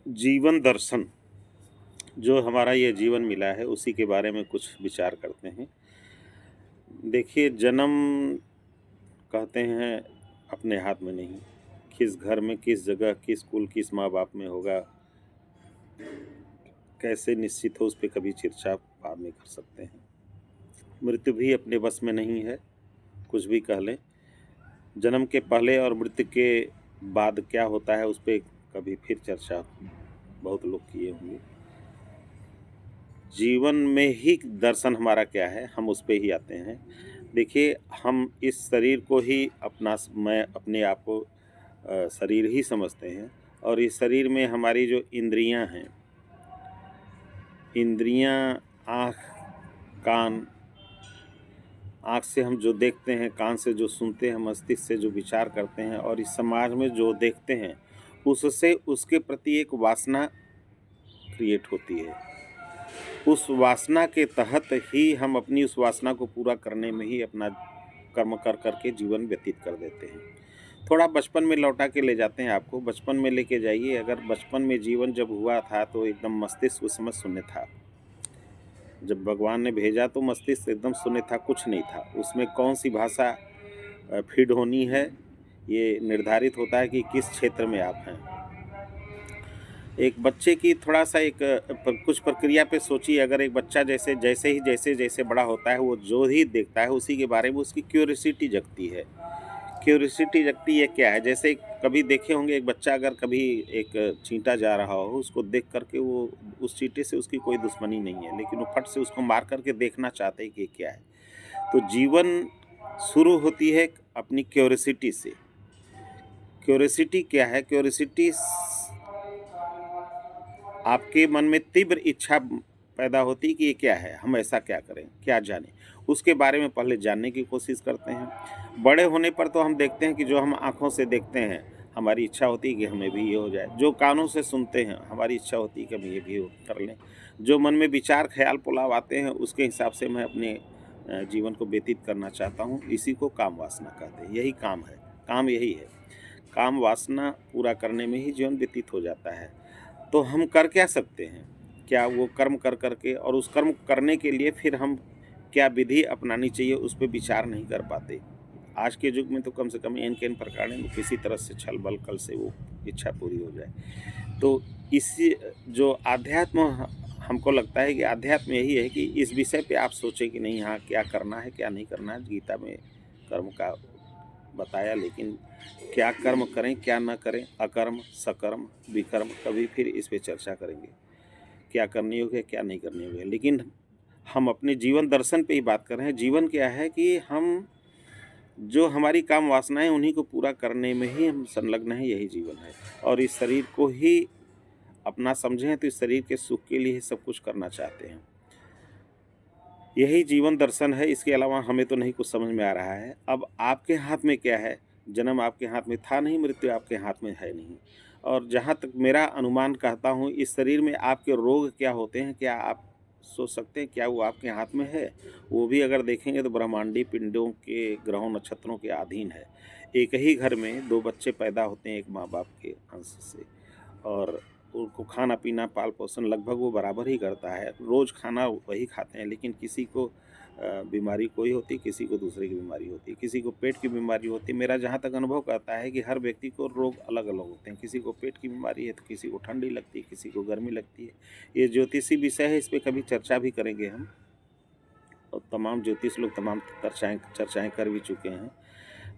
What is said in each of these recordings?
जीवन दर्शन जो हमारा ये जीवन मिला है उसी के बारे में कुछ विचार करते हैं। देखिए जन्म कहते हैं अपने हाथ में नहीं, किस घर में, किस जगह, किस कुल, किस माँ-बाप में होगा, कैसे निश्चित हो उस पे कभी चर्चा बाद में कर सकते हैं। मृत्यु भी अपने बस में नहीं है, कुछ भी कह लें। जन्म के पहले और मृत्यु के बाद क्या होता है उस पे कभी फिर चर्चा बहुत लोग किए होंगे। जीवन में ही दर्शन हमारा क्या है, हम उस पे ही आते हैं। देखिए, हम इस शरीर को ही मैं अपने आप को शरीर ही समझते हैं और इस शरीर में हमारी जो इंद्रियां हैं, इंद्रियां, आँख, कान, आँख से हम जो देखते हैं, कान से जो सुनते हैं, मस्तिष्क से जो विचार करते हैं और इस समाज में जो देखते हैं, उससे उसके प्रति एक वासना क्रिएट होती है। उस वासना के तहत ही हम अपनी उस वासना को पूरा करने में ही अपना कर्म कर के जीवन व्यतीत कर देते हैं। थोड़ा बचपन में लौटा के ले जाते हैं आपको, बचपन में लेके जाइए। अगर बचपन में जीवन जब हुआ था तो एकदम मस्तिष्क उस समय शून्य था। जब भगवान ने भेजा तो मस्तिष्क एकदम शून्य था, कुछ नहीं था। उसमें कौन-सी भाषा फ़ीड होनी है, ये निर्धारित होता है कि किस क्षेत्र में आप हैं। एक बच्चे की थोड़ा-सा एक कुछ प्रक्रिया पे सोचिए। अगर एक बच्चा जैसे बड़ा होता है, वो जो ही देखता है उसी के बारे में उसकी क्यूरियोसिटी जगती है। क्यूरियोसिटी जगती है क्या है? जैसे कभी देखे होंगे, एक बच्चा अगर कभी एक चींटा जा रहा हो, उसको देख कर के वो उस चींटे से उसकी कोई दुश्मनी नहीं है, लेकिन वो फट से उसको मार कर के देखना चाहते हैं कि ये क्या है। तो जीवन शुरू होती है अपनी क्यूरियोसिटी से। क्यूरियोसिटी क्या है? क्यूरियोसिटी आपके मन में तीव्र इच्छा पैदा होती है कि ये क्या है? हम ऐसा क्या करें? क्या जानें? उसके बारे में पहले जानने की कोशिश करते हैं। बड़े होने पर तो हम देखते हैं कि जो हम आँखों से देखते हैं, हमारी इच्छा होती है कि हमें भी ये हो जाए। जो कानों से सुनते हैं, हमारी इच्छा होती है कि हम ये भी कर लें। जो मन में विचार, ख़्याल, पुलाव आते हैं, उसके हिसाब से मैं अपने जीवन को व्यतीत करना चाहता हूँ। इसी को काम वासना कहते हैं। यही काम है, काम यही है। काम वासना पूरा करने में ही जीवन व्यतीत हो जाता है। तो हम कर क्या सकते हैं? क्या वो कर्म कर के और उस कर्म करने के लिए फिर हम क्या विधि अपनानी चाहिए उस पे विचार नहीं कर पाते। आज के युग में तो कम से कम एन-केन प्रकार किसी तरह से छल-बल कल से वो इच्छा पूरी हो जाए। तो इसी जो आध्यात्म हमको लगता है कि आध्यात्म यही है कि इस विषय पे आप सोचें कि नहीं, हाँ, क्या करना है, क्या नहीं करना है। गीता में कर्म का बताया, लेकिन क्या कर्म करें, क्या ना करें, अकर्म, सकर्म, विकर्म, कभी फिर इस पे चर्चा करेंगे। क्या करने योग्य है, क्या नहीं करने योग्य है। लेकिन हम अपने जीवन दर्शन पे ही बात कर रहे हैं। जीवन क्या है कि हम जो हमारी काम वासनाएँ उन्हीं को पूरा करने में ही हम संलग्न हैं, यही जीवन है। और इस शरीर को ही अपना समझें तो इस शरीर के सुख के लिए ही सब कुछ करना चाहते हैं। यही जीवन दर्शन है, इसके अलावा हमें तो नहीं कुछ समझ में आ रहा है। अब आपके हाथ में क्या है? जन्म आपके हाथ में था नहीं, मृत्यु आपके हाथ में है नहीं। और जहाँ तक मेरा अनुमान कहता हूँ, इस शरीर में आपके रोग क्या होते हैं, क्या आप सोच सकते हैं क्या वो आपके हाथ में है? वो भी अगर देखेंगे तो ब्रह्मांडीय पिंडों के, ग्रहों, नक्षत्रों के अधीन है। एक ही घर में 2 बच्चे पैदा होते हैं एक माँ-बाप के अंश से, और उनको खाना-पीना, पाल-पोषण लगभग वो बराबर ही करता है। रोज़ खाना वही खाते हैं, लेकिन किसी को बीमारी कोई होती है, किसी को दूसरे की बीमारी होती है, किसी को पेट की बीमारी होती है। मेरा जहाँ तक अनुभव कहता है कि हर व्यक्ति को रोग अलग-अलग होते हैं। किसी को पेट की बीमारी है, तो किसी को ठंडी लगती है, किसी को गर्मी लगती है। ये ज्योतिषी विषय है, इस पे कभी चर्चा भी करेंगे हम, और तमाम ज्योतिष लोग तमाम चर्चाएँ चर्चाएँ कर भी चुके हैं।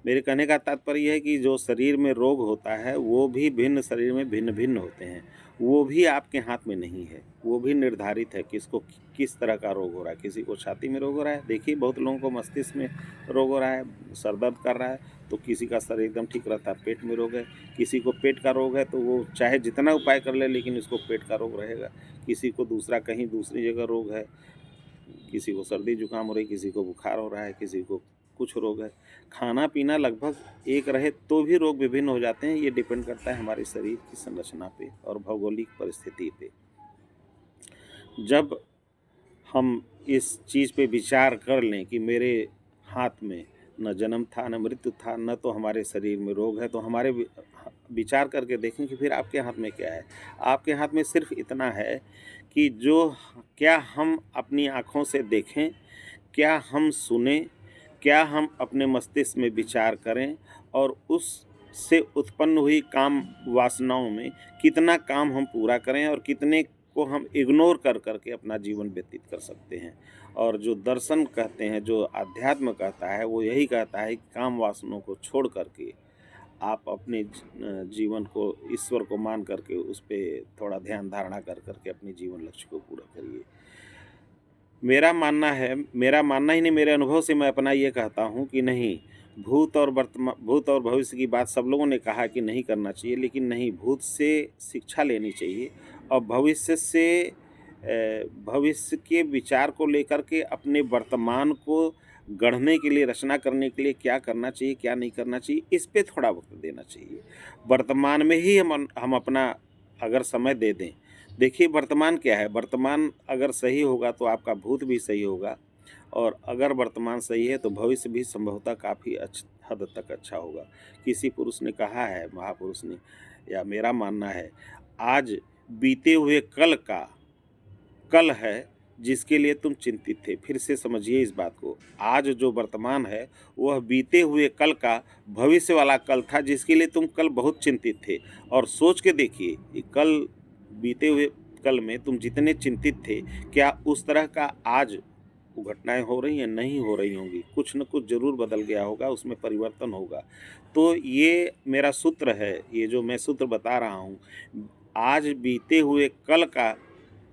मेरे कहने का तात्पर्य ये है कि जो शरीर में रोग होता है, वो भी भिन्न शरीर में भिन्न-भिन्न होते हैं। वो भी आपके हाथ में नहीं है, वो भी निर्धारित है किसको किस तरह का रोग हो रहा है। किसी को छाती में रोग हो रहा है, देखिए बहुत लोगों को मस्तिष्क में रोग हो रहा है, सर दर्द कर रहा है, तो किसी का सर एकदम ठीक रहता है, पेट में रोग है। किसी को पेट का रोग है, तो वो चाहे जितना उपाय कर ले, लेकिन उसको पेट का रोग रहेगा। किसी को दूसरा कहीं दूसरी जगह रोग है, किसी को सर्दी जुकाम हो रही, किसी को बुखार हो रहा है, किसी को कुछ रोग है। खाना-पीना लगभग एक रहे तो भी रोग विभिन्न हो जाते हैं। ये डिपेंड करता है हमारे शरीर की संरचना पे और भौगोलिक परिस्थिति पे। जब हम इस चीज़ पे विचार कर लें कि मेरे हाथ में न जन्म था, न मृत्यु था, न तो हमारे शरीर में रोग है, तो हमारे विचार करके देखें कि फिर आपके हाथ में क्या है? आपके हाथ में सिर्फ़ इतना है कि क्या हम अपनी आँखों से देखें, क्या हम सुनें, क्या हम अपने मस्तिष्क में विचार करें और उससे उत्पन्न हुई काम वासनाओं में कितना काम हम पूरा करें और कितने को हम इग्नोर कर के अपना जीवन व्यतीत कर सकते हैं। और जो दर्शन कहते हैं, जो अध्यात्म कहता है, वो यही कहता है कि काम वासनाओं को छोड़ कर के आप अपने जीवन को ईश्वर को मान करके उस पे थोड़ा ध्यान धारणा कर के अपने जीवन लक्ष्य को पूरा करिए। मेरा मानना ही नहीं, मेरे अनुभव से मैं अपना ये कहता हूँ कि नहीं, भूत और भविष्य की बात सब लोगों ने कहा कि नहीं करना चाहिए, लेकिन नहीं, भूत से शिक्षा लेनी चाहिए और भविष्य के विचार को लेकर के अपने वर्तमान को गढ़ने के लिए, रचना करने के लिए क्या करना चाहिए, क्या नहीं करना चाहिए, इस पे थोड़ा वक़्त देना चाहिए। वर्तमान में ही हम अपना अगर समय दे दें। देखिए वर्तमान क्या है, वर्तमान अगर सही होगा तो आपका भूत भी सही होगा और अगर वर्तमान सही है तो भविष्य भी संभवतः काफ़ी हद तक अच्छा होगा। किसी पुरुष ने कहा है, महापुरुष ने, या मेरा मानना है, आज बीते हुए कल है जिसके लिए तुम चिंतित थे। फिर से समझिए इस बात को, आज जो वर्तमान है वह बीते हुए कल का भविष्य वाला कल था जिसके लिए तुम कल बहुत चिंतित थे। और सोच के देखिए कि कल, बीते हुए कल में तुम जितने चिंतित थे, क्या उस तरह का आज वो घटनाएँ हो रही हैं? नहीं हो रही होंगी। कुछ न कुछ ज़रूर बदल गया होगा, उसमें परिवर्तन होगा। तो ये मेरा सूत्र है, ये जो मैं सूत्र बता रहा हूँ, आज बीते हुए कल का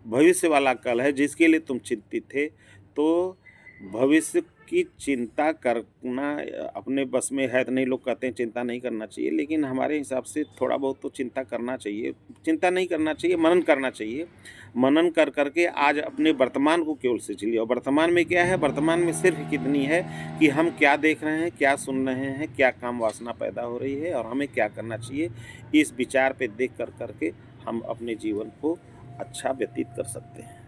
भविष्य वाला कल है जिसके लिए तुम चिंतित थे। तो भविष्य की चिंता करना अपने बस में है तो नहीं, लोग कहते हैं चिंता नहीं करना चाहिए, लेकिन हमारे हिसाब से थोड़ा बहुत तो चिंता करना चाहिए। चिंता नहीं करना चाहिए, मनन करना चाहिए। मनन कर के आज अपने वर्तमान को केवल से जिलिए। और वर्तमान में क्या है? वर्तमान में सिर्फ़ कितनी है कि हम क्या देख रहे हैं, क्या सुन रहे हैं, क्या काम वासना पैदा हो रही है और हमें क्या करना चाहिए। इस विचार पे देख कर के हम अपने जीवन को अच्छा व्यतीत कर सकते हैं।